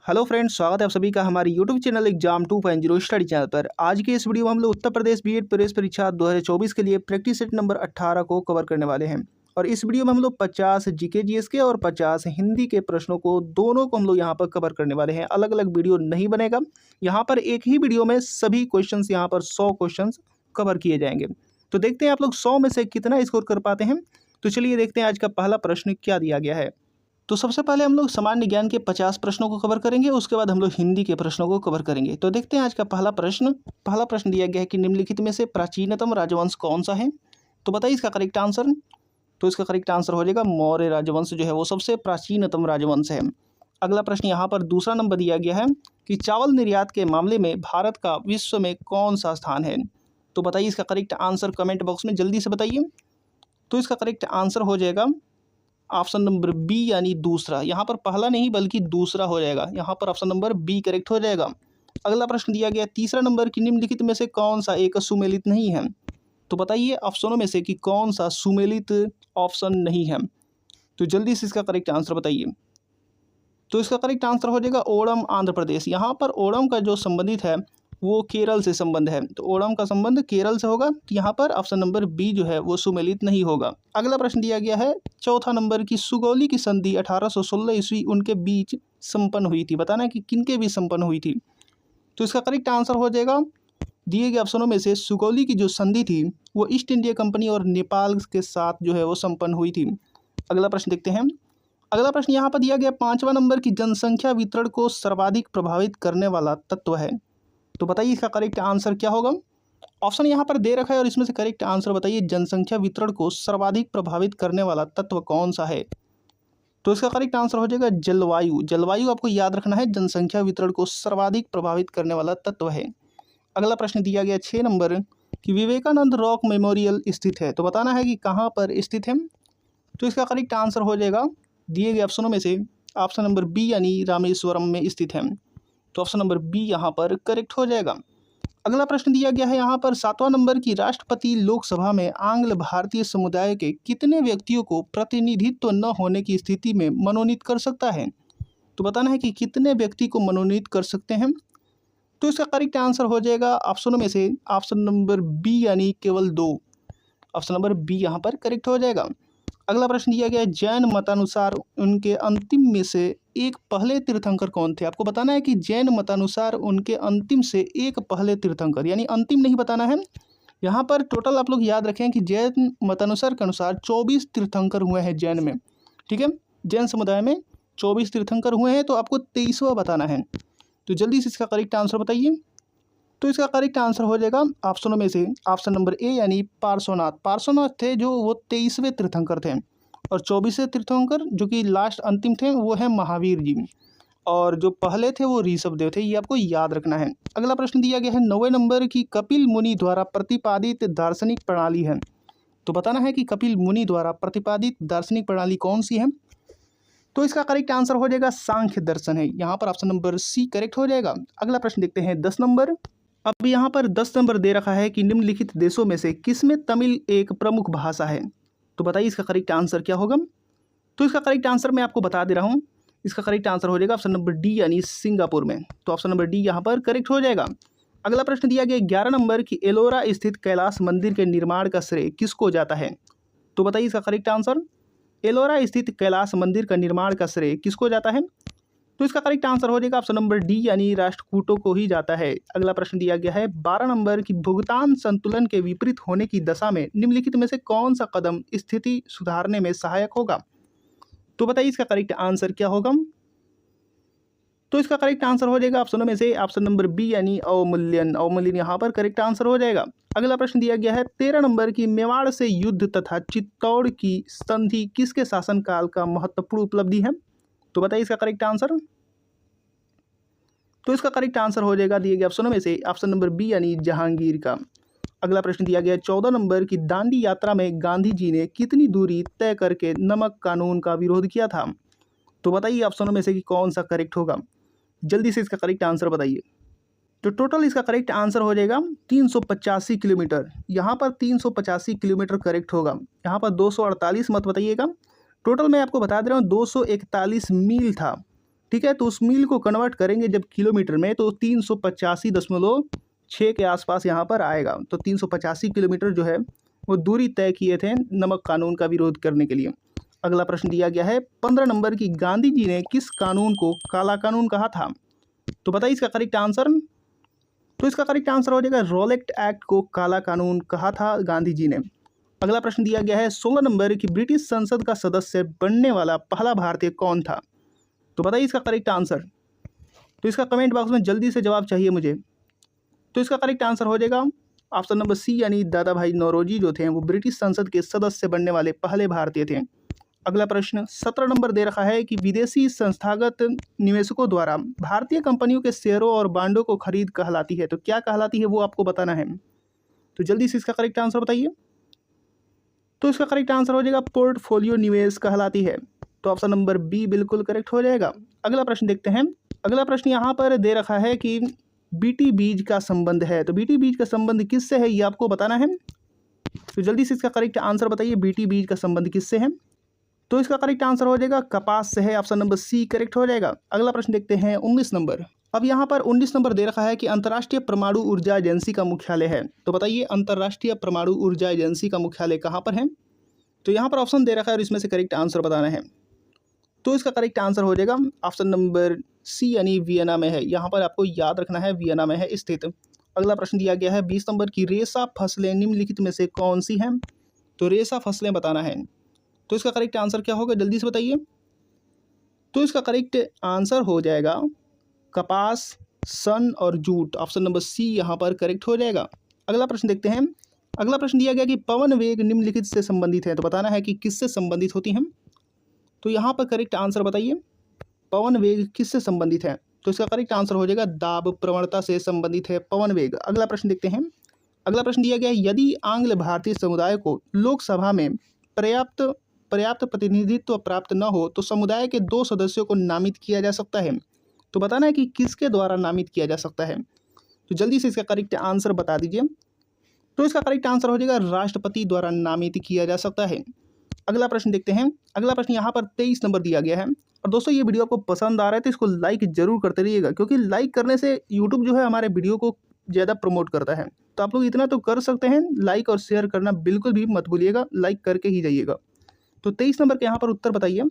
Hello friends, स्वागत है आप सभी का हमारे YouTube channel exam 2.0 study channel पर। आज के इस वीडियो में हम लोग उत्तर प्रदेश बीएड प्रवेश परीक्षा 2024 के लिए प्रैक्टिस सेट नंबर 18 को कवर करने वाले हैं। और इस वीडियो में हम लोग 50 जीके जीएस के और 50 हिंदी के प्रश्नों को दोनों को हम लोग यहाँ पर कवर करने वाले हैं। अलग अलग वीडियो नहीं बनेगा, यहाँ पर एक ही वीडियो में सभी क्वेश्चन यहाँ पर 100 क्वेश्चन कवर किए जाएंगे। तो देखते हैं आप लोग 100 में से कितना स्कोर कर पाते हैं। तो चलिए देखते हैं आज का पहला प्रश्न क्या दिया गया है। तो सबसे पहले हम लोग सामान्य ज्ञान के 50 प्रश्नों को कवर करेंगे, उसके बाद हम लोग हिंदी के प्रश्नों को कवर करेंगे। तो देखते हैं आज का पहला प्रश्न दिया गया है कि निम्नलिखित में से प्राचीनतम राजवंश कौन सा है। तो बताइए इसका करेक्ट आंसर। तो इसका करेक्ट आंसर हो जाएगा मौर्य राजवंश जो है वो सबसे प्राचीनतम राजवंश है। अगला प्रश्न यहाँ पर दूसरा नंबर दिया गया है कि चावल निर्यात के मामले में भारत का विश्व में कौन सा स्थान है। तो बताइए इसका करेक्ट आंसर कमेंट बॉक्स में जल्दी से बताइए। तो इसका करेक्ट आंसर हो जाएगा ऑप्शन नंबर बी यानी दूसरा। यहाँ पर पहला नहीं बल्कि दूसरा हो जाएगा, यहाँ पर ऑप्शन नंबर बी करेक्ट हो जाएगा। अगला प्रश्न दिया गया तीसरा नंबर कि निम्नलिखित में से कौन सा एक सुमेलित नहीं है। तो बताइए ऑप्शनों में से कि कौन सा सुमेलित ऑप्शन नहीं है। तो जल्दी से इसका करेक्ट आंसर बताइए। तो इसका करेक्ट आंसर हो जाएगा ओणम आंध्र प्रदेश। यहाँ पर ओणम का जो संबंधित है वो केरल से संबंध है, तो ओणम का संबंध केरल से होगा। तो यहाँ पर ऑप्शन नंबर बी जो है वो सुमेलित नहीं होगा। अगला प्रश्न दिया गया है चौथा नंबर की सुगौली की संधि 1816 ईस्वी उनके बीच संपन्न हुई थी। बताना है कि किनके बीच संपन्न हुई थी। तो इसका करेक्ट आंसर हो जाएगा दिए गए ऑप्शनों में से सुगौली की जो संधि थी वो ईस्ट इंडिया कंपनी और नेपाल के साथ जो है वो संपन्न हुई थी। अगला प्रश्न देखते हैं। अगला प्रश्न यहाँ पर दिया गया पाँचवा नंबर की जनसंख्या वितरण को सर्वाधिक प्रभावित करने वाला तत्व है। तो बताइए इसका करेक्ट आंसर क्या होगा। ऑप्शन यहाँ पर दे रखा है और इसमें से करेक्ट आंसर बताइए जनसंख्या वितरण को सर्वाधिक प्रभावित करने वाला तत्व कौन सा है। तो इसका करेक्ट आंसर हो जाएगा जलवायु। जलवायु आपको याद रखना है, जनसंख्या वितरण को सर्वाधिक प्रभावित करने वाला तत्व है। अगला प्रश्न दिया गया 6 नंबर कि विवेकानंद रॉक मेमोरियल स्थित है। तो बताना है कि कहाँ पर स्थित है। तो इसका करेक्ट आंसर हो जाएगा दिए गए ऑप्शनों में से ऑप्शन नंबर बी यानी रामेश्वरम में स्थित है। तो ऑप्शन नंबर बी यहाँ पर करेक्ट हो जाएगा। अगला प्रश्न दिया गया है यहाँ पर 7वां नंबर की राष्ट्रपति लोकसभा में आंग्ल भारतीय समुदाय के कितने व्यक्तियों को प्रतिनिधित्व न होने की स्थिति में मनोनीत कर सकता है। तो बताना है कि कितने व्यक्ति को मनोनीत कर सकते हैं। तो इसका करेक्ट आंसर हो जाएगा ऑप्शनों में से ऑप्शन नंबर बी यानी केवल 2। ऑप्शन नंबर बी यहाँ पर करेक्ट हो जाएगा। अगला प्रश्न दिया गया है जैन मतानुसार उनके अंतिम में से एक पहले तीर्थंकर कौन थे। आपको बताना है कि जैन मतानुसार उनके अंतिम से एक पहले तीर्थंकर, यानी अंतिम नहीं बताना है। यहाँ पर टोटल आप लोग याद रखें कि जैन मतानुसार के अनुसार 24 तीर्थंकर हुए हैं जैन में। ठीक है, जैन समुदाय में 24 तीर्थंकर हुए हैं, तो आपको 23वां बताना है। तो जल्दी से इसका करेक्ट आंसर बताइए। तो इसका करेक्ट आंसर हो जाएगा ऑप्शनों में से ऑप्शन नंबर ए यानी पार्श्वनाथ। पार्श्वनाथ थे जो वो 23वें तीर्थंकर थे, और 24वें तीर्थंकर जो कि लास्ट अंतिम थे वो है महावीर जी, और जो पहले थे वो ऋषभदेव थे। ये आपको याद रखना है। अगला प्रश्न दिया गया है 9वें नंबर की कपिल मुनि द्वारा प्रतिपादित दार्शनिक प्रणाली है। तो बताना है कि कपिल मुनि द्वारा प्रतिपादित दार्शनिक प्रणाली कौन सी है। तो इसका करेक्ट आंसर हो जाएगा सांख्य दर्शन है। यहाँ पर ऑप्शन नंबर सी करेक्ट हो जाएगा। अगला प्रश्न देखते हैं 10 नंबर। अब यहाँ पर 10 नंबर दे रखा है कि निम्नलिखित देशों में से किसमें तमिल एक प्रमुख भाषा है। तो बताइए इसका करेक्ट आंसर क्या होगा। तो इसका करेक्ट आंसर मैं आपको बता दे रहा हूँ। इसका करेक्ट आंसर हो जाएगा ऑप्शन नंबर डी यानी सिंगापुर में। तो ऑप्शन नंबर डी यहाँ पर करेक्ट हो जाएगा। अगला प्रश्न दिया गया 11 नंबर की एलोरा स्थित कैलाश मंदिर के निर्माण का श्रेय किसको जाता है। तो बताइए इसका करेक्ट आंसर। एलोरा स्थित कैलाश मंदिर का निर्माण का श्रेय किसको जाता है। तो इसका करेक्ट आंसर हो जाएगा ऑप्शन नंबर डी यानी राष्ट्रकूटों को ही जाता है। अगला प्रश्न दिया गया है 12 नंबर की भुगतान संतुलन के विपरीत होने की दशा में निम्नलिखित में से कौन सा कदम स्थिति सुधारने में सहायक होगा। तो बताइए इसका करेक्ट आंसर क्या होगा। तो इसका करेक्ट आंसर हो जाएगा ऑप्शनों में से ऑप्शन नंबर बी यानी अवमूल्यन। अवमूल्यन यहाँ पर करेक्ट आंसर हो जाएगा। अगला प्रश्न दिया गया है 13 नंबर की मेवाड़ से युद्ध तथा चित्तौड़ की संधि किसके शासनकाल का महत्वपूर्ण उपलब्धि है। तो बताइए इसका करेक्ट आंसर। तो इसका करेक्ट आंसर हो जाएगा दिए गए ऑप्शनों में से ऑप्शन नंबर बी यानी जहांगीर का। अगला प्रश्न दिया गया 14 नंबर की दांडी यात्रा में गांधी जी ने कितनी दूरी तय करके नमक कानून का विरोध किया था। तो बताइए ऑप्शनों में से कि कौन सा करेक्ट होगा। जल्दी से इसका करेक्ट आंसर बताइए। तो टोटल इसका करेक्ट आंसर हो जाएगा 385 किलोमीटर। यहाँ पर 385 किलोमीटर करेक्ट होगा। यहाँ पर 248 मत बताइएगा। टोटल मैं आपको बता दे रहा हूँ 241 मील था। ठीक है। तो उस मील को कन्वर्ट करेंगे जब किलोमीटर में तो 385.6 के आसपास यहाँ पर आएगा। तो 385 किलोमीटर जो है वो दूरी तय किए थे नमक कानून का विरोध करने के लिए। अगला प्रश्न दिया गया है 15 नंबर की, गांधी जी ने किस कानून को काला कानून कहा था? तो बताइए इसका करेक्ट आंसर। तो इसका करेक्ट आंसर हो जाएगा रॉलेट एक्ट को काला कानून कहा था गांधी जी ने। अगला प्रश्न दिया गया है 16 नंबर की, ब्रिटिश संसद का सदस्य बनने वाला पहला भारतीय कौन था? तो बताइए इसका करेक्ट आंसर। तो इसका कमेंट बॉक्स में जल्दी से जवाब चाहिए मुझे। तो इसका करेक्ट आंसर हो जाएगा ऑप्शन नंबर सी, यानी दादा भाई नौरोजी जो थे वो ब्रिटिश संसद के सदस्य बनने वाले पहले भारतीय थे। अगला प्रश्न 17 नंबर दे रखा है कि विदेशी संस्थागत निवेशकों द्वारा भारतीय कंपनियों के शेयरों और बांडों को खरीद कहलाती है। तो क्या कहलाती है वो आपको बताना है। तो जल्दी से इसका करेक्ट आंसर बताइए। तो इसका करेक्ट आंसर हो जाएगा पोर्टफोलियो निवेश कहलाती है। तो ऑप्शन नंबर बी बिल्कुल करेक्ट हो जाएगा। अगला प्रश्न देखते हैं। अगला प्रश्न यहाँ पर दे रखा है कि बीटी बीज का संबंध है। तो बीटी बीज का संबंध किससे है ये आपको बताना है। तो जल्दी से इसका करेक्ट आंसर बताइए, बीटी बीज का संबंध किससे है? तो इसका करेक्ट आंसर हो जाएगा कपास से है। ऑप्शन नंबर सी करेक्ट हो जाएगा। अगला प्रश्न देखते हैं 19 नंबर। अब यहाँ पर 19 नंबर दे रखा है कि अंतर्राष्ट्रीय परमाणु ऊर्जा एजेंसी का मुख्यालय है। तो बताइए अंतर्राष्ट्रीय परमाणु ऊर्जा एजेंसी का मुख्यालय कहाँ पर है? तो यहाँ पर ऑप्शन दे रखा है और इसमें से करेक्ट आंसर बताना है। तो इसका करेक्ट आंसर हो जाएगा ऑप्शन नंबर सी, यानी वियना में है। यहाँ पर आपको याद रखना है वियना में है स्थित। अगला प्रश्न दिया गया है 20 नंबर की, रेशा फसलें निम्नलिखित में से कौन सी हैं? तो रेशा फसलें बताना है। तो इसका करेक्ट आंसर क्या होगा जल्दी से बताइए। तो इसका करेक्ट आंसर हो जाएगा कपास, सन और जूट। ऑप्शन नंबर सी यहाँ पर करेक्ट हो जाएगा। अगला प्रश्न देखते हैं। अगला प्रश्न दिया गया कि पवन वेग निम्नलिखित से संबंधित है। तो बताना है कि किससे संबंधित होती हैं। तो यहाँ पर करेक्ट आंसर बताइए, पवन वेग किससे संबंधित है? तो इसका करेक्ट आंसर हो जाएगा दाब प्रवणता से संबंधित है पवन वेग। अगला प्रश्न देखते हैं। अगला प्रश्न दिया गया है यदि आंग्ल भारतीय समुदाय को लोकसभा में पर्याप्त प्रतिनिधित्व प्राप्त न हो तो समुदाय के 2 सदस्यों को नामित किया जा सकता है। तो बताना है कि किसके द्वारा नामित किया जा सकता है। तो जल्दी से इसका करेक्ट आंसर बता दीजिए। तो इसका करेक्ट आंसर हो जाएगा राष्ट्रपति द्वारा नामित किया जा सकता है। अगला प्रश्न देखते हैं। अगला प्रश्न यहाँ पर 23 नंबर दिया गया है। और दोस्तों ये वीडियो आपको पसंद आ रहा है तो इसको लाइक जरूर करते रहिएगा, क्योंकि लाइक करने से यूट्यूब जो है हमारे वीडियो को ज़्यादा प्रमोट करता है। तो आप लोग इतना तो कर सकते हैं, लाइक और शेयर करना बिल्कुल भी मत भूलिएगा, लाइक करके ही जाइएगा। तो 23 नंबर के यहाँ पर उत्तर बताइए।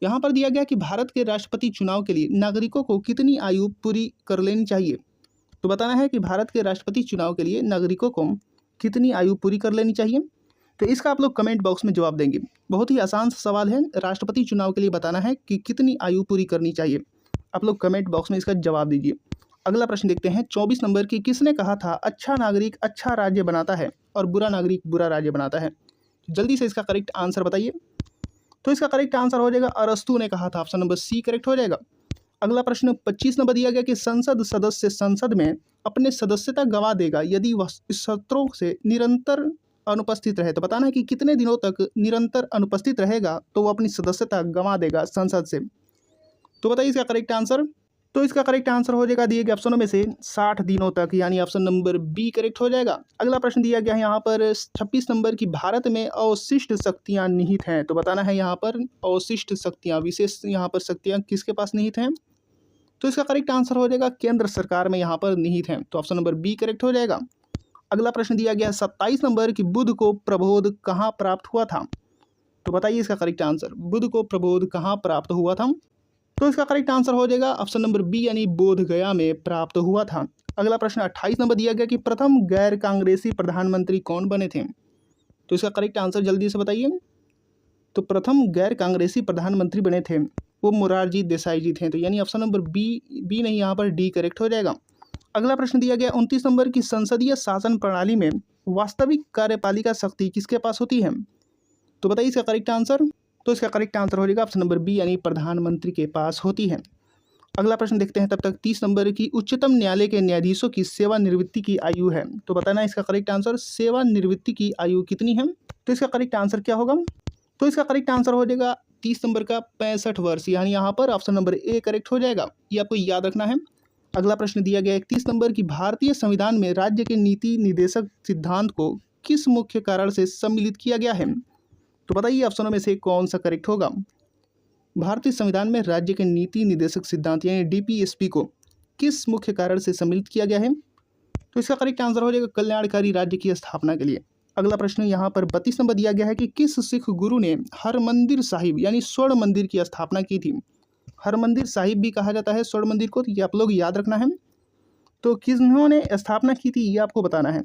यहाँ पर दिया गया कि भारत के राष्ट्रपति चुनाव के लिए नागरिकों को कितनी आयु पूरी कर लेनी चाहिए। तो बताना है कि भारत के राष्ट्रपति चुनाव के लिए नागरिकों को कितनी आयु पूरी कर लेनी चाहिए। तो इसका आप लोग कमेंट बॉक्स में जवाब देंगे। बहुत ही आसान सवाल है, राष्ट्रपति चुनाव के लिए बताना है कि कितनी आयु पूरी करनी चाहिए। आप लोग कमेंट बॉक्स में इसका जवाब दीजिए। अगला प्रश्न देखते हैं 24 नंबर की, किसने कहा था अच्छा नागरिक अच्छा राज्य बनाता है और बुरा नागरिक बुरा राज्य बनाता है? जल्दी से इसका करेक्ट आंसर बताइए। तो इसका करेक्ट आंसर हो जाएगा अरस्तु ने कहा था। ऑप्शन नंबर सी करेक्ट हो जाएगा। अगला प्रश्न 25 नंबर दिया गया कि संसद सदस्य संसद में अपने सदस्यता गंवा देगा यदि वह सत्रों से निरंतर अनुपस्थित रहे। तो बताना है कि कितने दिनों तक निरंतर अनुपस्थित रहेगा तो वो अपनी सदस्यता गंवा देगा संसद से। तो बताइए इसका करेक्ट आंसर। तो इसका करेक्ट आंसर हो जाएगा दिए गए ऑप्शनों में से 60 दिनों तक, यानी ऑप्शन नंबर बी करेक्ट हो जाएगा। अगला प्रश्न दिया गया है यहाँ पर 26 नंबर की, भारत में अवशिष्ट शक्तियाँ निहित हैं। तो बताना है यहाँ पर अवशिष्ट शक्तियाँ, विशेष यहाँ पर शक्तियाँ किसके पास निहित हैं। तो इसका करेक्ट आंसर हो जाएगा केंद्र सरकार में यहाँ पर निहित हैं। तो ऑप्शन नंबर बी करेक्ट हो जाएगा। अगला प्रश्न दिया गया है 27 नंबर की, बुद्ध को प्रबोध कहाँ प्राप्त हुआ था। तो बताइए इसका करेक्ट आंसर, बुद्ध को प्रबोध कहाँ प्राप्त हुआ था। तो इसका करेक्ट आंसर हो जाएगा ऑप्शन नंबर बी, यानी बोध गया में प्राप्त हुआ था। अगला प्रश्न 28 नंबर दिया गया कि प्रथम गैर कांग्रेसी प्रधानमंत्री कौन बने थे। तो इसका करेक्ट आंसर जल्दी से बताइए। तो प्रथम गैर कांग्रेसी प्रधानमंत्री बने थे वो मोरारजी देसाई जी थे। तो यानी ऑप्शन नंबर बी नहीं, यहाँ पर डी करेक्ट हो जाएगा। अगला प्रश्न दिया गया 29 नंबर की, संसदीय शासन प्रणाली में वास्तविक कार्यपालिका शक्ति किसके पास होती है। तो बताइए इसका करेक्ट आंसर। तो इसका करेक्ट आंसर हो जाएगा ऑप्शन नंबर बी, यानी प्रधानमंत्री के पास होती है। अगला प्रश्न देखते हैं तब तक 30 नंबर की, उच्चतम न्यायालय के न्यायाधीशों की सेवानिवृत्ति की आयु है। तो बताना है इसका करेक्ट आंसर, सेवानिवृत्ति की आयु कितनी है। तो इसका करेक्ट आंसर क्या होगा। तो इसका करेक्ट आंसर हो जाएगा 30 नंबर का 65 वर्ष, यानी यहाँ पर ऑप्शन नंबर ए करेक्ट हो जाएगा। ये आपको याद रखना है। अगला प्रश्न दिया गया 31 नंबर की, भारतीय संविधान में राज्य के नीति निर्देशक सिद्धांत को किस मुख्य कारण से सम्मिलित किया गया है। तो बताइए ऑप्शनों में से कौन सा करेक्ट होगा। भारतीय संविधान में राज्य के नीति निर्देशक सिद्धांत यानी डीपीएसपी को किस मुख्य कारण से सम्मिलित किया गया है? तो इसका करेक्ट आंसर हो जाएगा कल्याणकारी राज्य की स्थापना के लिए। अगला प्रश्न यहाँ पर 32 नंबर दिया गया है कि किस सिख गुरु ने हरमंदिर साहिब यानी स्वर्ण मंदिर की स्थापना की थी? हरमंदिर साहिब भी कहा जाता है स्वर्ण मंदिर को, तो ये आप लोग याद रखना है। तो किन्होंने स्थापना की थी ये आपको बताना है।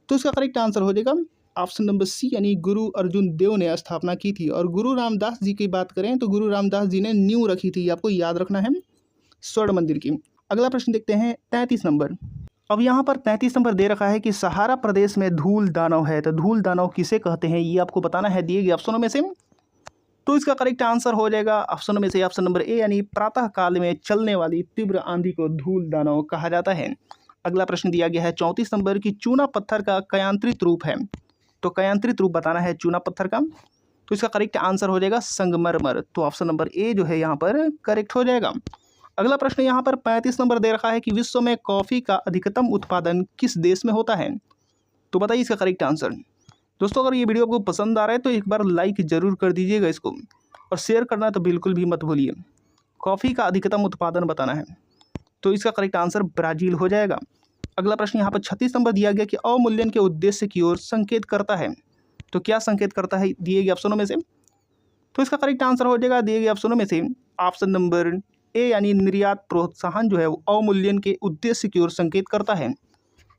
तो इसका करेक्ट आंसर हो जाएगा ऑप्शन नंबर सी यानी गुरु अर्जुन देव ने स्थापना की थी। और गुरु रामदास जी की बात करें तो गुरु रामदास जी ने नींव रखी थी, आपको याद रखना है स्वर्ण मंदिर की। अगला प्रश्न देखते हैं 33 नंबर। अब यहाँ पर 33 नंबर दे रखा है कि सहारा प्रदेश में धूल दानव है, तो धूल दानव किसे कहते हैं ये आपको बताना है दिए गए ऑप्शनों में से। तो इसका करेक्ट आंसर हो जाएगा ऑप्शन में से ऑप्शन नंबर ए यानी प्रातः काल में चलने वाली तीव्र आंधी को धूल दानव कहा जाता है। अगला प्रश्न दिया गया है 34 नंबर की चूना पत्थर का कयांत्रित रूप है, तो कयांत्रित रूप बताना है चूना पत्थर का। तो इसका करेक्ट आंसर हो जाएगा संगमरमर, तो ऑप्शन नंबर ए जो है यहाँ पर करेक्ट हो जाएगा। अगला प्रश्न यहाँ पर 35 नंबर दे रखा है कि विश्व में कॉफ़ी का अधिकतम उत्पादन किस देश में होता है? तो बताइए इसका करेक्ट आंसर। दोस्तों अगर ये वीडियो आपको पसंद आ रहा है तो एक बार लाइक जरूर कर दीजिएगा इसको, और शेयर करना तो बिल्कुल भी मत भूलिए। कॉफ़ी का अधिकतम उत्पादन बताना है, तो इसका करेक्ट आंसर ब्राज़ील हो जाएगा। अगला प्रश्न यहाँ पर 36 नंबर दिया गया कि अवमूल्यन के उद्देश्य की ओर संकेत करता है, तो क्या संकेत करता है दिए गए ऑप्शनों में से? तो इसका करेक्ट आंसर हो जाएगा दिए गए ऑप्शनों में से ऑप्शन नंबर ए यानी निर्यात प्रोत्साहन जो है वो अवमूल्यन के उद्देश्य की ओर संकेत करता है।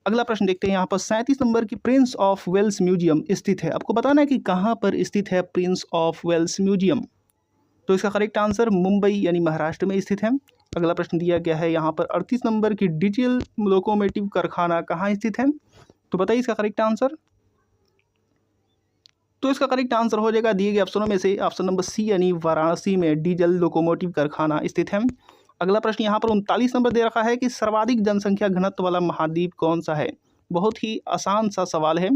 अगला प्रश्न देखते हैं यहाँ पर 37 नंबर की प्रिंस ऑफ वेल्स म्यूजियम स्थित है, आपको बताना है कि कहाँ पर स्थित है प्रिंस ऑफ वेल्स म्यूजियम। तो इसका करेक्ट आंसर मुंबई यानी महाराष्ट्र में स्थित है। अगला प्रश्न दिया गया है यहाँ पर 38 नंबर की डीजल लोकोमोटिव कारखाना कहाँ स्थित है? तो बताइए इसका करेक्ट आंसर। तो इसका करेक्ट आंसर हो जाएगा दिए गए ऑप्शनों में से ऑप्शन नंबर सी यानी वाराणसी में डीजल लोकोमोटिव कारखाना स्थित है। अगला प्रश्न यहाँ पर 39 नंबर दे रखा है कि सर्वाधिक जनसंख्या घनत्व वाला महाद्वीप कौन सा है? बहुत ही आसान सा सवाल है,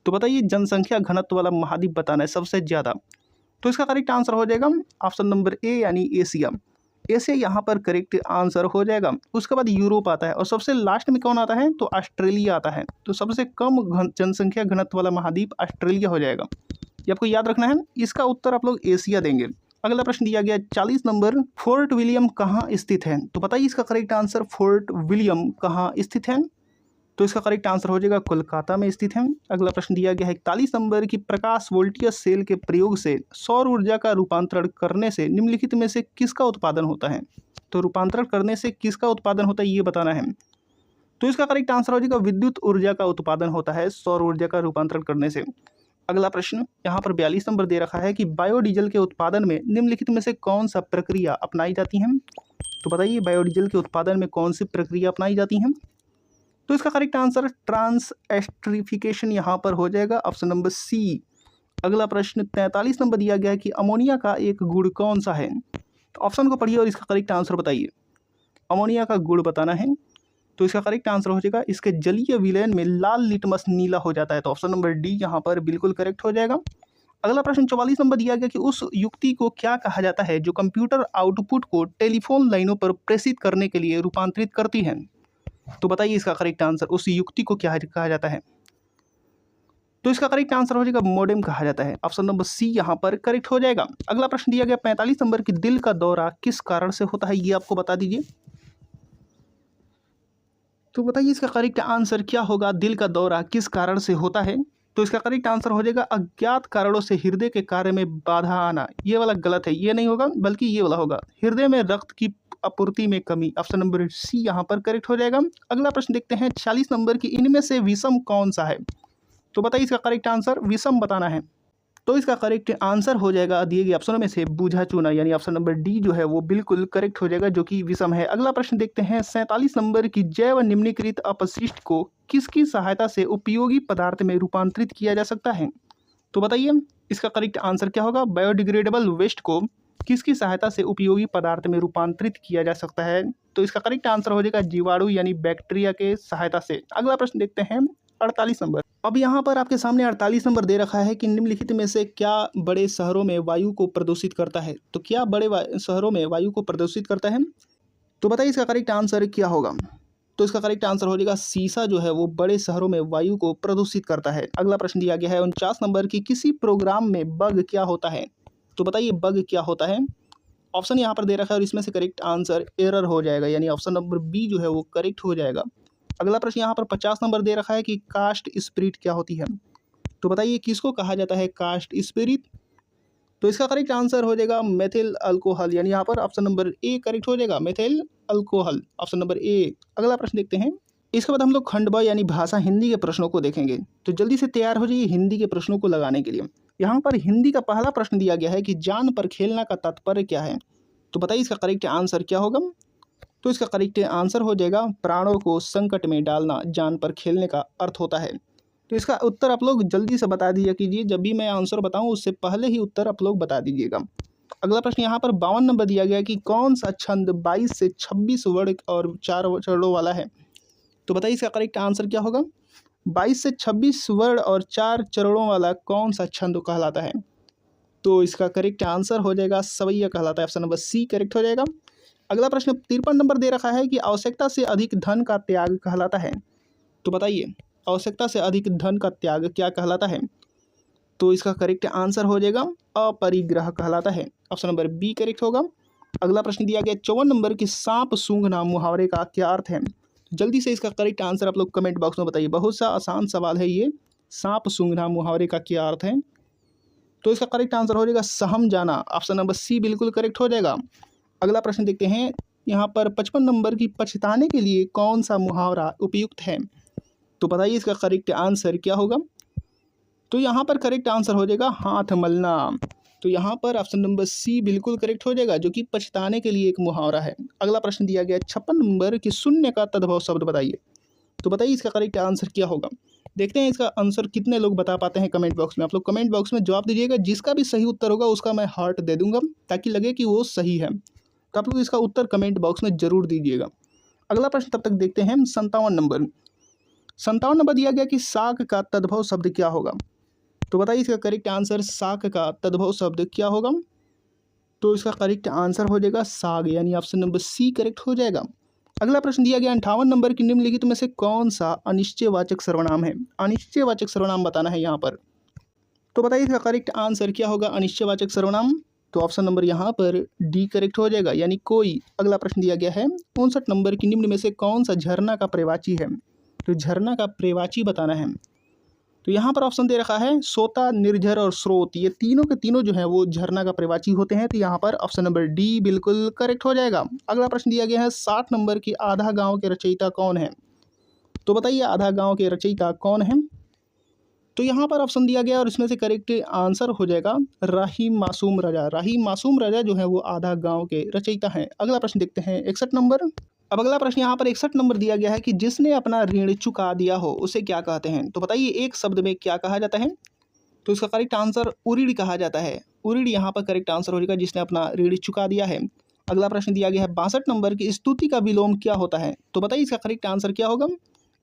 तो बताइए जनसंख्या घनत्व वाला महाद्वीप बताना है सबसे ज़्यादा। तो इसका करेक्ट आंसर हो जाएगा ऑप्शन नंबर ए यानी एशिया। एशिया यहाँ पर करेक्ट आंसर हो जाएगा। उसके बाद यूरोप आता है और सबसे लास्ट में कौन आता है? तो ऑस्ट्रेलिया आता है। तो सबसे कम जनसंख्या घनत्व वाला महाद्वीप ऑस्ट्रेलिया हो जाएगा, ये आपको याद रखना है। इसका उत्तर आप लोग एशिया देंगे। अगला प्रश्न दिया गया 40 नंबर, फोर्ट विलियम कहाँ स्थित है? तो बताइए इसका करेक्ट आंसर फोर्ट विलियम कहाँ स्थित है? तो इसका करेक्ट आंसर हो जाएगा कोलकाता में स्थित है। अगला प्रश्न दिया गया है 41 नंबर की प्रकाश वोल्टियस सेल के प्रयोग से सौर ऊर्जा का रूपांतरण करने से निम्नलिखित में से किसका उत्पादन होता है? तो रूपांतरण करने से किसका उत्पादन होता है ये बताना है। तो इसका करेक्ट आंसर हो जाएगा विद्युत ऊर्जा का उत्पादन होता है सौर ऊर्जा का रूपांतरण करने से। अगला प्रश्न यहाँ पर 42 नंबर दे रखा है कि बायोडीजल के उत्पादन में निम्नलिखित में से कौन सा प्रक्रिया अपनाई जाती है? तो बताइए बायोडीजल के उत्पादन में कौन सी प्रक्रिया अपनाई जाती है? तो इसका करेक्ट आंसर ट्रांस एस्ट्रिफिकेशन यहाँ पर हो जाएगा ऑप्शन नंबर सी। अगला प्रश्न 43 नंबर दिया गया है कि अमोनिया का एक गुण कौन सा है? तो ऑप्शन को पढ़िए और इसका करेक्ट आंसर बताइए। अमोनिया का गुण बताना है, तो इसका करेक्ट आंसर हो जाएगा इसके जलीय विलयन में लाल लिटमस नीला हो जाता है, तो ऑप्शन नंबर डी यहाँ पर बिल्कुल करेक्ट हो जाएगा। अगला प्रश्न 44 नंबर दिया गया कि उस युक्ति को क्या कहा जाता है जो कंप्यूटर आउटपुट को टेलीफोन लाइनों पर प्रेषित करने के लिए रूपांतरित करती है? तो बताइए इसका करेक्ट आंसर, उस युक्ति को क्या कहा जाता है? तो इसका करेक्ट आंसर हो जाएगा मोडेम कहा जाता है, ऑप्शन नंबर सी यहाँ पर करेक्ट हो जाएगा। अगला प्रश्न दिया गया 45 नंबर की दिल का दौरा किस कारण से होता है ये आपको बता दीजिए। तो बताइए इसका करेक्ट आंसर क्या होगा, दिल का दौरा किस कारण से होता है? तो इसका करेक्ट आंसर हो जाएगा अज्ञात कारणों से हृदय के कार्य में बाधा आना। ये वाला गलत है, ये नहीं होगा बल्कि ये वाला होगा, हृदय में रक्त की आपूर्ति में कमी, ऑप्शन नंबर सी यहाँ पर करेक्ट हो जाएगा। अगला प्रश्न देखते हैं 46 नंबर की इनमें से विषम कौन सा है? तो बताइए इसका करेक्ट आंसर, विषम बताना है। तो इसका करेक्ट आंसर हो जाएगा दिए गए ऑप्शनों में से बूझा चूना, यानी ऑप्शन नंबर डी जो है वो बिल्कुल करेक्ट हो जाएगा, जो कि विषम है। अगला प्रश्न देखते हैं 47 नंबर की जैव निम्नीकृत अपशिष्ट को किसकी सहायता से उपयोगी पदार्थ में रूपांतरित किया जा सकता है? तो बताइए इसका करेक्ट आंसर क्या होगा। बायोडिग्रेडेबल वेस्ट को किसकी सहायता से उपयोगी पदार्थ में रूपांतरित किया जा सकता है? तो इसका करेक्ट आंसर हो जाएगा जीवाणु यानी बैक्टीरिया के सहायता से। अगला प्रश्न देखते हैं 48 नंबर। अब यहाँ पर आपके सामने 48 नंबर दे रखा है कि निम्नलिखित में से क्या बड़े शहरों में वायु को प्रदूषित करता है? तो क्या बड़े शहरों में वायु को प्रदूषित करता है? तो बताइए इसका करेक्ट आंसर क्या होगा। तो इसका करेक्ट आंसर हो जाएगा सीसा जो है वो बड़े शहरों में वायु को प्रदूषित करता है। अगला प्रश्न दिया गया है 49 नंबर की किसी प्रोग्राम में बग क्या होता है? तो बताइए बग क्या होता है। ऑप्शन यहाँ पर दे रखा है और इसमें से करेक्ट आंसर एरर हो जाएगा, यानी ऑप्शन नंबर बी जो है वो करेक्ट हो जाएगा। अगला प्रश्न यहाँ पर 50 नंबर दे रखा है कि कास्ट स्पिरिट क्या होती है। तो बताइए किसको कहा जाता है कास्ट स्पिरिट। तो इसका करेक्ट आंसर हो जाएगा मेथिल अल्कोहल, यानी यहाँ पर ऑप्शन नंबर ए करेक्ट हो जाएगा, methyl alcohol, option number A. अगला प्रश्न देखते हैं। इसके बाद हम लोग खंड ब यानी भाषा हिंदी के प्रश्नों को देखेंगे। तो जल्दी से तैयार हो जाइए हिंदी के प्रश्नों को लगाने के लिए। यहाँ पर हिंदी का पहला प्रश्न दिया गया है कि जान पर खेलना का तात्पर्य क्या है। तो बताइए इसका करेक्ट आंसर क्या होगा। तो इसका करेक्ट आंसर हो जाएगा प्राणों को संकट में डालना जान पर खेलने का अर्थ होता है। तो इसका उत्तर आप लोग जल्दी से बता दीजिए कीजिए, जब भी मैं आंसर बताऊं उससे पहले ही उत्तर आप लोग बता दीजिएगा। अगला प्रश्न यहाँ पर 52 नंबर दिया गया है कि कौन सा छंद 22 से 26 वर्ड और 4 चरणों वाला है। तो बताइए इसका करेक्ट आंसर क्या होगा। 22 से 26 वर्ड और 4 चरणों वाला कौन सा छंद कहलाता है। तो इसका करेक्ट आंसर हो जाएगा सवैया कहलाता है, ऑप्शन नंबर सी करेक्ट हो जाएगा। अगला प्रश्न 53 नंबर दे रखा है कि आवश्यकता से अधिक धन का त्याग कहलाता है। तो बताइए आवश्यकता से अधिक धन का त्याग क्या कहलाता है। तो इसका करेक्ट आंसर हो जाएगा अपरिग्रह कहलाता है, ऑप्शन नंबर बी करेक्ट होगा। अगला प्रश्न दिया गया 54 नंबर की सांप सूंघना मुहावरे का क्या अर्थ है। जल्दी से इसका करेक्ट आंसर आप लोग कमेंट बॉक्स में बताइए, बहुत सा आसान सवाल है ये। सांप सूंघना मुहावरे का क्या अर्थ है। तो इसका करेक्ट आंसर हो जाएगा सहम जाना, ऑप्शन नंबर सी बिल्कुल करेक्ट हो जाएगा। अगला प्रश्न देखते हैं। यहाँ पर 55 नंबर की पछताने के लिए कौन सा मुहावरा उपयुक्त है। तो बताइए इसका करेक्ट आंसर क्या होगा। तो यहाँ पर करेक्ट आंसर हो जाएगा हाथ मलना। तो यहाँ पर ऑप्शन नंबर सी बिल्कुल करेक्ट हो जाएगा, जो कि पछताने के लिए एक मुहावरा है। अगला प्रश्न दिया गया 56 नंबर की शून्य का तद्भव शब्द बताइए। तो बताइए इसका करेक्ट आंसर क्या होगा। देखते हैं इसका आंसर कितने लोग बता पाते हैं कमेंट बॉक्स में। आप लोग कमेंट बॉक्स में जवाब दीजिएगा, जिसका भी सही उत्तर होगा उसका मैं हार्ट दे दूंगा ताकि लगे कि वो सही है। तो आप लोग इसका उत्तर कमेंट बॉक्स में जरूर दीजिएगा। अगला प्रश्न तब तक देखते हैं 57 नंबर दिया गया कि साग का तद्भव शब्द क्या होगा। तो बताइए इसका करेक्ट आंसर साग का तद्भव शब्द क्या होगा। तो इसका करेक्ट आंसर हो जाएगा साग, यानी ऑप्शन नंबर सी करेक्ट हो जाएगा। अगला प्रश्न दिया गया 58 नंबर की निम्नलिखित में से कौन सा अनिश्चयवाचक सर्वनाम है। अनिश्चयवाचक सर्वनाम बताना है यहाँ पर। तो बताइए इसका करेक्ट आंसर क्या होगा अनिश्चयवाचक सर्वनाम। तो ऑप्शन नंबर यहाँ पर डी करेक्ट हो जाएगा, यानी कोई। अगला प्रश्न दिया गया है 59 नंबर की निम्न में से कौन सा झरना का पर्यायवाची है। तो झरना का पर्यायवाची बताना है। तो यहाँ पर ऑप्शन दे रखा है सोता, निर्झर और स्रोत, ये तीनों के तीनों जो है वो झरना का पर्यायवाची होते हैं। तो यहाँ पर ऑप्शन नंबर डी बिल्कुल करेक्ट हो जाएगा। अगला प्रश्न दिया गया है 60 नंबर की आधा गांव के रचयिता कौन है। तो बताइए आधा गांव के रचयिता कौन है। तो यहाँ पर ऑप्शन दिया गया और इसमें से करेक्ट आंसर हो जाएगा राहीम मासूम रजा। राहीम मासूम रजा जो है वो आधा गांव के रचयिता हैं। अगला प्रश्न देखते हैं 61 नंबर। अब अगला प्रश्न यहाँ पर 61 नंबर दिया गया है कि जिसने अपना ऋण चुका दिया हो उसे क्या कहते हैं। तो बताइए एक शब्द में क्या कहा जाता है। तो इसका करेक्ट आंसर उरीड़ कहा जाता है। उरीड़ यहाँ पर करेक्ट आंसर हो जाएगा, जिसने अपना ऋण चुका दिया है। अगला प्रश्न दिया गया है 62 नंबर की स्तुति का विलोम क्या होता है। तो बताइए इसका करेक्ट आंसर क्या होगा।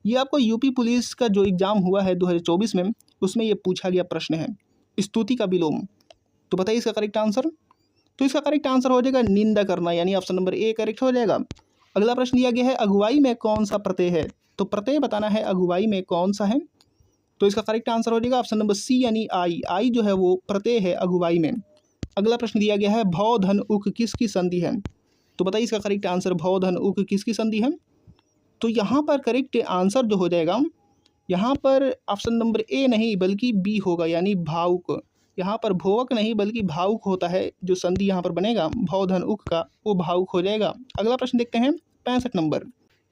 ये आपको यूपी पुलिस का जो एग्जाम हुआ है 2024 में, उसमें ये पूछा गया प्रश्न है, स्तुति का विलोम। तो बताइए इसका करेक्ट आंसर। तो इसका करेक्ट आंसर हो जाएगा निंदा करना, यानी ऑप्शन नंबर ए करेक्ट हो जाएगा। अगला प्रश्न दिया गया है अगुवाई में कौन सा प्रत्यय है। तो प्रत्यय बताना है अगुवाई में कौन सा है। तो इसका करेक्ट आंसर हो जाएगा ऑप्शन नंबर सी, यानी आई। आई जो है वो प्रत्यय है अगुवाई में। अगला प्रश्न दिया गया है भव धन उक किसकी संधि है। तो बताइए इसका करेक्ट आंसर भव धन उक किसकी संधि है। तो यहाँ पर करेक्ट आंसर जो हो जाएगा, यहाँ पर ऑप्शन नंबर ए नहीं बल्कि बी होगा, यानी भावुक। यहाँ पर भोवक नहीं बल्कि भावुक होता है, जो संधि यहाँ पर बनेगा भव धन उक का, वो भावुक हो जाएगा। अगला प्रश्न देखते हैं 65 नंबर।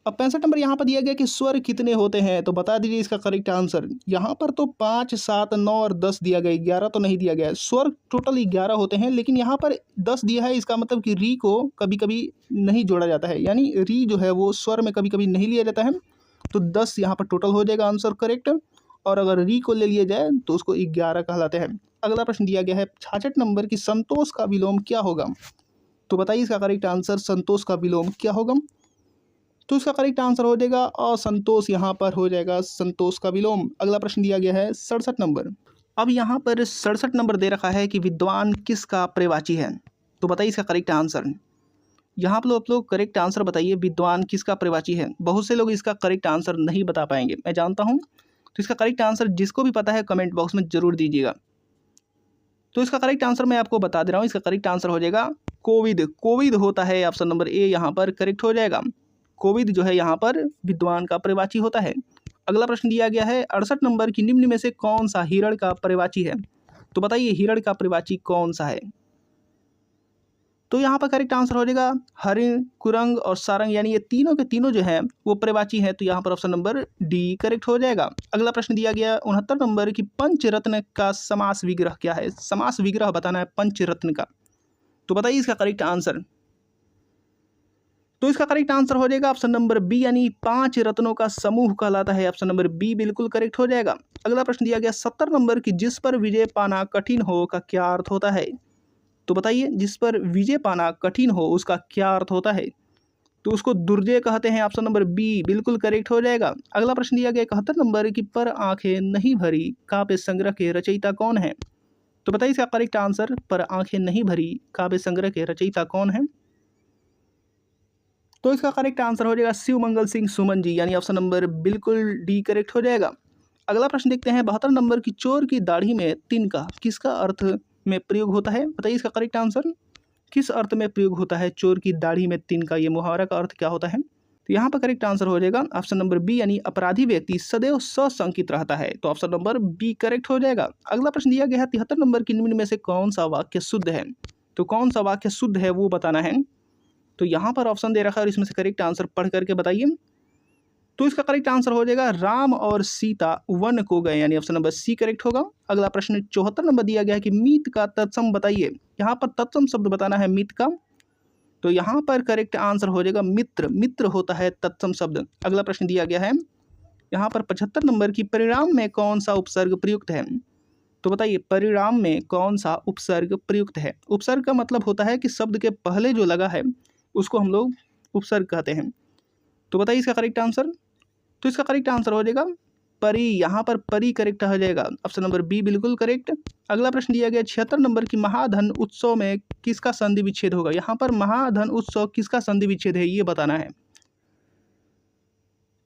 अब 65 नंबर यहाँ पर दिया गया कि स्वर कितने होते हैं। तो बता दीजिए इसका करेक्ट आंसर। यहाँ पर तो 5, 7, 9 और 10 दिया गया, 11 तो नहीं दिया गया है। स्वर टोटल 11 होते हैं, लेकिन यहाँ पर 10 दिया है। इसका मतलब कि री को कभी कभी नहीं जोड़ा जाता है, यानी री जो है वो स्वर में कभी कभी नहीं लिया जाता है। तो 10 यहाँ पर टोटल हो जाएगा आंसर करेक्ट। और अगर री को ले लिया जाए तो उसको 11 कहलाते हैं। अगला प्रश्न दिया गया है 66 नंबर की संतोष का विलोम क्या होगा। तो बताइए इसका करेक्ट आंसर संतोष का विलोम क्या होगा। तो इसका करेक्ट आंसर हो जाएगा असंतोष, यहाँ पर हो जाएगा संतोष का विलोम। अगला प्रश्न दिया गया है 67 नंबर। अब यहाँ पर 67 नंबर दे रखा है कि विद्वान किसका पर्यायवाची है। तो बताइए इसका करेक्ट आंसर। यहाँ पर आप लोग करेक्ट आंसर बताइए, विद्वान किसका पर्यायवाची है। बहुत से लोग इसका करेक्ट आंसर नहीं बता पाएंगे, मैं जानता हूँ। तो इसका करेक्ट आंसर जिसको भी पता है कमेंट बॉक्स में जरूर दीजिएगा। तो इसका करेक्ट आंसर मैं आपको बता दे रहा हूँ, इसका करेक्ट आंसर हो जाएगा कोविद। कोविद होता है ऑप्शन नंबर ए यहाँ पर करेक्ट हो जाएगा। कोविद जो है यहाँ पर विद्वान का पर्यायवाची होता है। अगला प्रश्न दिया गया है 68 नंबर की निम्न में से कौन सा हिरण का पर्यायवाची है? तो बताइए हिरण का पर्यायवाची कौन सा है? तो यहाँ पर करेक्ट आंसर हो जाएगा हरिण, कुरंग और सारंग, यानी ये तीनों के तीनों जो है वो पर्यायवाची है। तो यहाँ पर ऑप्शन नंबर डी करेक्ट हो जाएगा। अगला प्रश्न दिया गया 69 नंबर की पंचरत्न का समास विग्रह क्या है? समास विग्रह बताना है पंचरत्न का। तो बताइए इसका करेक्ट आंसर। तो इसका करेक्ट आंसर हो जाएगा ऑप्शन नंबर बी, यानी 5 रत्नों का समूह कहलाता है। ऑप्शन नंबर बी बिल्कुल करेक्ट हो जाएगा। अगला प्रश्न दिया गया 70 नंबर की जिस पर विजय पाना कठिन हो का क्या अर्थ होता है? तो बताइए जिस पर विजय पाना कठिन हो उसका क्या अर्थ होता है? तो उसको दुर्जय कहते हैं। ऑप्शन नंबर बी बिल्कुल करेक्ट हो जाएगा। अगला प्रश्न दिया गया 71 नंबर की पर आंखें नहीं भरी काव्य संग्रह के रचयिता कौन है? तो बताइए इसका करेक्ट आंसर, पर आंखें नहीं भरी काव्य संग्रह के रचयिता कौन है? तो इसका करेक्ट आंसर हो जाएगा शिव मंगल सिंह सुमन जी, यानी ऑप्शन नंबर बिल्कुल डी करेक्ट हो जाएगा। अगला प्रश्न देखते हैं 72 नंबर की चोर की दाढ़ी में तिनका किसका अर्थ में प्रयोग होता है? बताइए इसका करेक्ट आंसर, किस अर्थ में प्रयोग होता है चोर की दाढ़ी में तिनका? ये मुहावरा का अर्थ क्या होता है? तो यहाँ पर करेक्ट आंसर हो जाएगा ऑप्शन नंबर बी, यानी अपराधी व्यक्ति सदैव सशंकित रहता है। तो ऑप्शन नंबर बी करेक्ट हो जाएगा। अगला प्रश्न दिया गया है 73 नंबर की निम्न में से कौन सा वाक्य शुद्ध है? तो कौन सा वाक्य शुद्ध है वो बताना है। तो यहाँ पर ऑप्शन दे रखा है और इसमें से करेक्ट आंसर पढ़ करके बताइए। तो इसका करेक्ट आंसर हो जाएगा राम और सीता वन को गए, यानी ऑप्शन नंबर सी करेक्ट होगा। अगला प्रश्न 74 नंबर दिया गया है कि मीत का तत्सम बताइए। यहाँ पर तत्सम शब्द बताना है मीत का। तो यहाँ पर करेक्ट आंसर हो जाएगा मित्र। मित्र होता है तत्सम शब्द। अगला प्रश्न दिया गया है यहाँ पर 75 नंबर की परिणाम में कौन सा उपसर्ग प्रयुक्त है? तो बताइए परिणाम में कौन सा उपसर्ग प्रयुक्त है? उपसर्ग का मतलब होता है कि शब्द के पहले जो लगा है उसको हम लोग उपसर्ग कहते हैं। तो बताइए इसका करेक्ट आंसर। तो इसका करेक्ट आंसर हो जाएगा परी। यहाँ पर परी करेक्ट हो जाएगा। ऑप्शन नंबर बी बिल्कुल करेक्ट। अगला प्रश्न दिया गया 76 नंबर की महाधन उत्सव में किसका संधि विच्छेद होगा? यहाँ पर महाधन उत्सव किसका संधि विच्छेद है ये बताना है।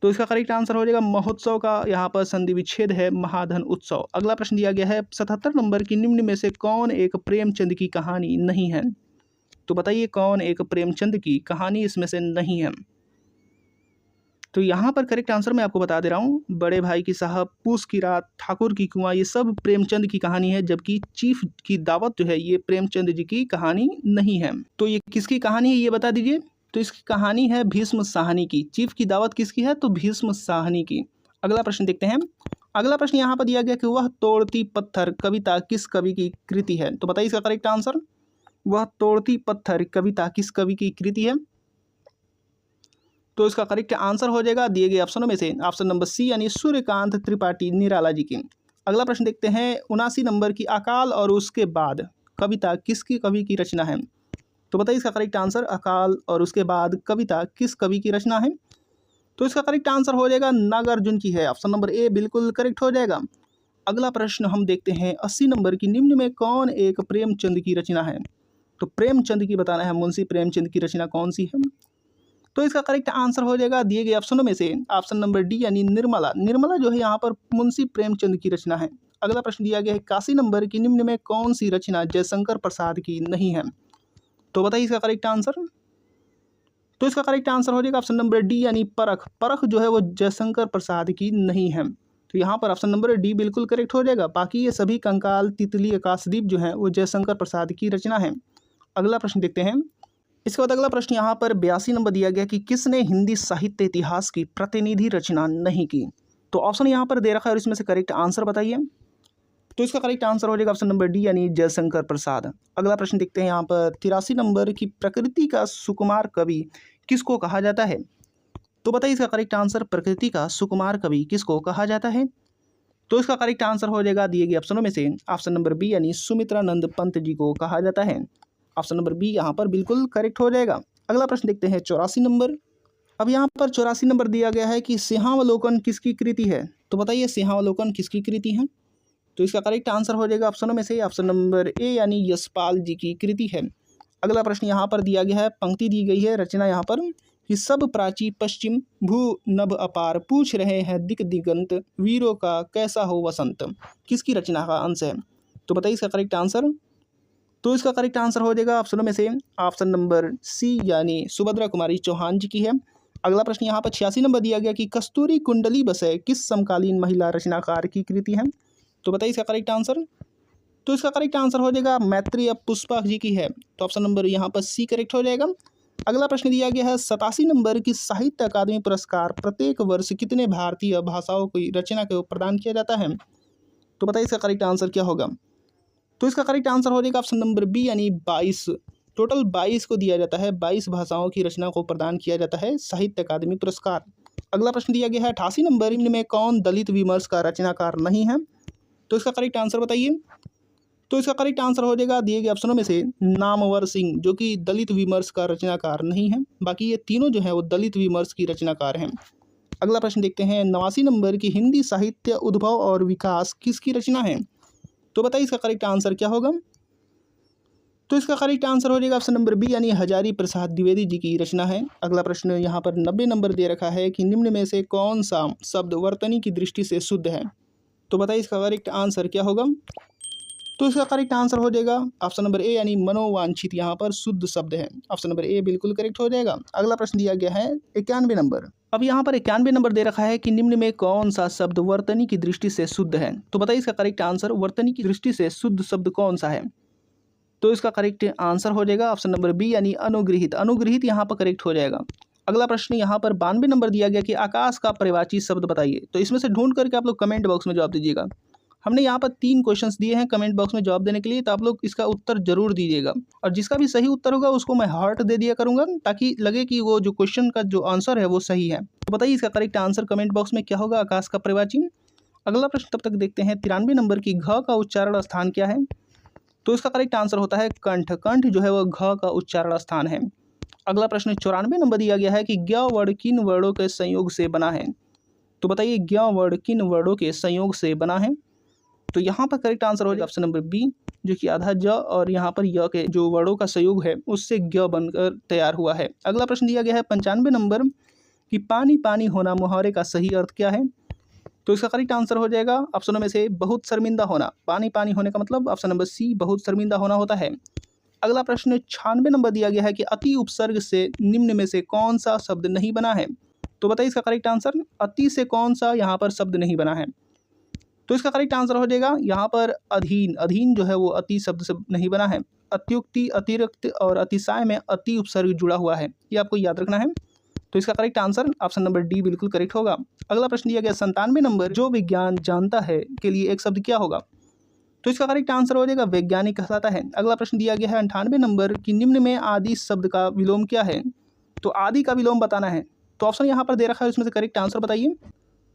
तो इसका करेक्ट आंसर हो जाएगा महोत्सव का यहाँ पर संधि विच्छेद है महाधन उत्सव। अगला प्रश्न दिया गया है 77 नंबर की निम्न में से कौन एक प्रेमचंद की कहानी नहीं है? तो बताइए कौन एक प्रेमचंद की कहानी इसमें से नहीं है? तो यहाँ पर करेक्ट आंसर मैं आपको बता दे रहा हूँ, बड़े भाई की साहब, पूस की रात, ठाकुर की कुआं, ये सब प्रेमचंद की कहानी है। जबकि चीफ की दावत जो है ये प्रेमचंद जी की कहानी नहीं है। तो ये किसकी कहानी है ये बता दीजिए। तो इसकी कहानी है भीष्म साहनी की। चीफ की दावत किसकी है? तो भीष्म साहनी की। अगला प्रश्न देखते हैं। अगला प्रश्न यहाँ पर दिया गया कि वह तोड़ती पत्थर कविता किस कवि की कृति है? तो बताइए इसका करेक्ट आंसर। वह तोड़ती पत्थर कविता किस कवि की कृति है? तो इसका करेक्ट आंसर हो जाएगा दिए गए ऑप्शनों में से ऑप्शन नंबर सी, यानी सूर्यकांत त्रिपाठी निराला जी की। अगला प्रश्न देखते हैं 79 नंबर की अकाल और उसके बाद कविता किसकी कवि की रचना है? तो बताइए इसका करेक्ट आंसर। अकाल और उसके बाद कविता किस कवि की रचना है? तो इसका करेक्ट आंसर हो जाएगा नागार्जुन की है। ऑप्शन नंबर ए बिल्कुल करेक्ट हो जाएगा। अगला प्रश्न हम देखते हैं 80 नंबर की निम्न में कौन एक प्रेमचंद की रचना है? तो प्रेमचंद की बताना है मुंशी प्रेमचंद की रचना कौन सी है? तो इसका करेक्ट आंसर हो जाएगा दिए गए ऑप्शनों में से ऑप्शन नंबर डी, यानी निर्मला। निर्मला जो है यहाँ पर मुंशी प्रेमचंद की रचना है। अगला प्रश्न दिया गया है 81 नंबर की निम्न में कौन सी रचना जयशंकर प्रसाद की नहीं है? तो बताइए इसका करेक्ट आंसर। तो इसका करेक्ट आंसर हो जाएगा ऑप्शन नंबर डी, यानी परख। परख जो है वो जयशंकर प्रसाद की नहीं है। तो यहाँ पर ऑप्शन नंबर डी बिल्कुल करेक्ट हो जाएगा। बाकी ये सभी कंकाल, तितली, आकाशदीप जो है वो जयशंकर प्रसाद की रचना है। अगला प्रश्न देखते हैं। इसके बाद अगला प्रश्न यहाँ पर 82 नंबर दिया गया कि किसने हिंदी साहित्य इतिहास की प्रतिनिधि रचना नहीं की? तो ऑप्शन यहाँ पर दे रखा है और इसमें से करेक्ट आंसर बताइए। तो इसका करेक्ट आंसर हो जाएगा ऑप्शन नंबर डी, यानी जयशंकर प्रसाद। अगला प्रश्न देखते हैं यहाँ पर 83 नंबर की प्रकृति का सुकुमार कवि किसको कहा जाता है? तो बताइए इसका करेक्ट आंसर। प्रकृति का सुकुमार कवि किसको कहा जाता है? तो इसका करेक्ट आंसर हो जाएगा दिए गए ऑप्शनों में से ऑप्शन नंबर बी, यानी सुमित्रानंद पंत जी को कहा जाता है। ऑप्शन नंबर बी यहाँ पर बिल्कुल करेक्ट हो जाएगा। अगला प्रश्न देखते हैं 84 नंबर। अब यहाँ पर 84 नंबर दिया गया है कि सिंहावलोकन किसकी कृति है? तो बताइए सिंहावलोकन किसकी कृति है? तो इसका करेक्ट आंसर हो जाएगा ऑप्शनों में से ऑप्शन नंबर ए, यानी यशपाल जी की कृति है। अगला प्रश्न यहाँ पर दिया गया है, पंक्ति दी गई है, रचना यहाँ पर कि सब प्राची पश्चिम भू नभ अपार पूछ रहे हैं दिक दिगंत वीरों का कैसा हो वसंत, किसकी रचना का अंश है? तो बताइए इसका करेक्ट आंसर। तो इसका करेक्ट आंसर हो जाएगा ऑप्शनों में से ऑप्शन नंबर सी यानी सुभद्रा कुमारी चौहान जी की है। अगला प्रश्न यहाँ पर 86 नंबर दिया गया कि कस्तूरी कुंडली बसे किस समकालीन महिला रचनाकार की कृति है। तो बताइए इसका करेक्ट आंसर। तो इसका करेक्ट आंसर हो जाएगा मैत्री पुष्पा जी की है। तो ऑप्शन नंबर यहाँ पर सी करेक्ट हो जाएगा। अगला प्रश्न दिया गया है 87 नंबर की साहित्य अकादमी पुरस्कार प्रत्येक वर्ष कितने भारतीय भाषाओं की रचना को प्रदान किया जाता है। तो बताइए इसका करेक्ट आंसर क्या होगा। तो इसका करेक्ट आंसर हो जाएगा ऑप्शन नंबर बी यानी 22। टोटल 22 को दिया जाता है, 22 भाषाओं की रचना को प्रदान किया जाता है साहित्य अकादमी पुरस्कार। अगला प्रश्न दिया गया है 88 नंबर में कौन दलित विमर्श का रचनाकार नहीं है। तो इसका करेक्ट आंसर बताइए। तो इसका करेक्ट आंसर हो जाएगा दिए गए ऑप्शनों में से नामवर सिंह, जो कि दलित विमर्श का रचनाकार नहीं है। बाकी ये तीनों जो है वो दलित विमर्श की रचनाकार हैं। अगला प्रश्न देखते हैं 89 नंबर की हिंदी साहित्य उद्भव और विकास किसकी रचना है। तो बताइए इसका करेक्ट आंसर क्या होगा। तो इसका करेक्ट आंसर हो जाएगा ऑप्शन नंबर बी यानी हजारी प्रसाद द्विवेदी जी की रचना है। अगला प्रश्न यहाँ पर 90 नंबर दे रखा है कि निम्न में से कौन सा शब्द वर्तनी की दृष्टि से शुद्ध है। तो बताइए इसका करेक्ट आंसर क्या होगा। तो इसका करेक्ट आंसर हो जाएगा ऑप्शन नंबर ए यानी मनोवांछित यहाँ पर शुद्ध शब्द है। ऑप्शन नंबर ए बिल्कुल करेक्ट हो जाएगा। अगला प्रश्न दिया गया है 91 नंबर। अब यहाँ पर 91 नंबर दे रखा है कि निम्न में कौन सा शब्द वर्तनी की दृष्टि से शुद्ध है। तो बताइए इसका करेक्ट आंसर। वर्तनी की दृष्टि से शुद्ध शब्द कौन सा है। तो इसका करेक्ट आंसर हो जाएगा ऑप्शन नंबर बी यानी अनुगृहित। अनुगृहित यहाँ पर करेक्ट हो जाएगा। अगला प्रश्न यहाँ पर 92 नंबर दिया गया कि आकाश का पर्यायवाची शब्द बताइए। तो इसमें से ढूंढ करके आप लोग कमेंट बॉक्स में जवाब दीजिएगा। हमने यहाँ पर 3 क्वेश्चंस दिए हैं कमेंट बॉक्स में जवाब देने के लिए, तो आप लोग इसका उत्तर जरूर दीजिएगा। और जिसका भी सही उत्तर होगा उसको मैं हार्ट दे दिया करूँगा, ताकि लगे कि वो जो क्वेश्चन का जो आंसर है वो सही है। तो बताइए इसका करेक्ट आंसर कमेंट बॉक्स में क्या होगा आकाश का पर्यायवाची। अगला प्रश्न तब तक देखते हैं 93 नंबर की घ का उच्चारण स्थान क्या है। तो इसका करेक्ट आंसर होता है कंठ। कंठ जो है वो घ का उच्चारण स्थान है। अगला प्रश्न 94 नंबर दिया गया है कि ज्ञ वर्ण किन वर्णों के संयोग से बना है। तो बताइए ज्ञ वर्ण किन वर्णों के संयोग से बना है। तो यहाँ पर करेक्ट आंसर हो जाएगा ऑप्शन नंबर बी, जो कि आधा ज और यहाँ पर य के जो वर्णों का संयोग है उससे ज्ञ बनकर तैयार हुआ है। अगला प्रश्न दिया गया है 95 नंबर कि पानी पानी होना मुहावरे का सही अर्थ क्या है। तो इसका करेक्ट आंसर हो जाएगा ऑप्शनों में से बहुत शर्मिंदा होना। पानी पानी होने का मतलब ऑप्शन नंबर सी बहुत शर्मिंदा होना होता है। अगला प्रश्न 96 नंबर दिया गया है कि अति उपसर्ग से निम्न में से कौन सा शब्द नहीं बना है। तो बताइए इसका करेक्ट आंसर। अति से कौन सा यहाँ पर शब्द नहीं बना है। तो इसका करेक्ट आंसर हो जाएगा यहाँ पर अधीन। अधीन जो है वो अति शब्द से नहीं बना है। अत्युक्ति, अतिरिक्त और अतिशय में अति उपसर्ग जुड़ा हुआ है, ये आपको याद रखना है। तो इसका correct answer option number D बिल्कुल करेक्ट होगा। अगला प्रश्न दिया गया 97 नंबर जो विज्ञान जानता है के लिए एक शब्द क्या होगा। तो इसका करेक्ट आंसर हो जाएगा वैज्ञानिक कहलाता है। अगला प्रश्न दिया गया है 98 नंबर कि निम्न में आदि शब्द का विलोम क्या है। तो आदि का विलोम बताना है। तो ऑप्शन यहाँ पर दे रखा है, उसमें से करेक्ट आंसर बताइए।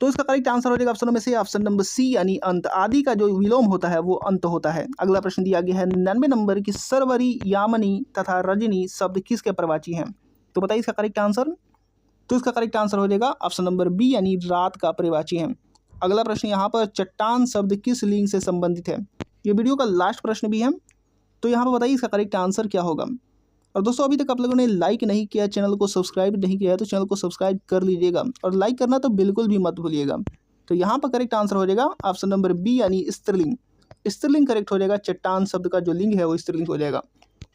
तो इसका करेक्ट आंसर हो जाएगा ऑप्शनों में से ऑप्शन नंबर सी यानी अंत। आदि का जो विलोम होता है वो अंत होता है। अगला प्रश्न दिया गया है 99 नंबर की सरवरी, यामिनी तथा रजनी शब्द किसके पर्यायवाची हैं। तो बताइए इसका करेक्ट आंसर। तो इसका करेक्ट आंसर हो जाएगा ऑप्शन नंबर बी यानी रात का पर्यायवाची है। अगला प्रश्न यहाँ पर चट्टान शब्द किस लिंग से संबंधित है। ये वीडियो का लास्ट प्रश्न भी है। तो यहाँ पर बताइए इसका करेक्ट आंसर क्या होगा। और दोस्तों अभी तक आप लोगों ने लाइक नहीं किया, चैनल को सब्सक्राइब नहीं किया है तो चैनल को सब्सक्राइब कर लीजिएगा और लाइक करना तो बिल्कुल भी मत भूलिएगा। तो यहाँ पर करेक्ट आंसर हो जाएगा ऑप्शन नंबर बी यानी स्त्रीलिंग। स्त्रीलिंग करेक्ट हो जाएगा। चट्टान शब्द का जो लिंग है वो स्त्रीलिंग हो जाएगा।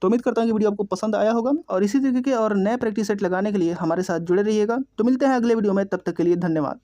तो उम्मीद करता हूँ कि वीडियो आपको पसंद आया होगा और इसी तरीके के और नए प्रैक्टिस सेट लगाने के लिए हमारे साथ जुड़े रहिएगा। तो मिलते हैं अगले वीडियो में, तब तक के लिए धन्यवाद।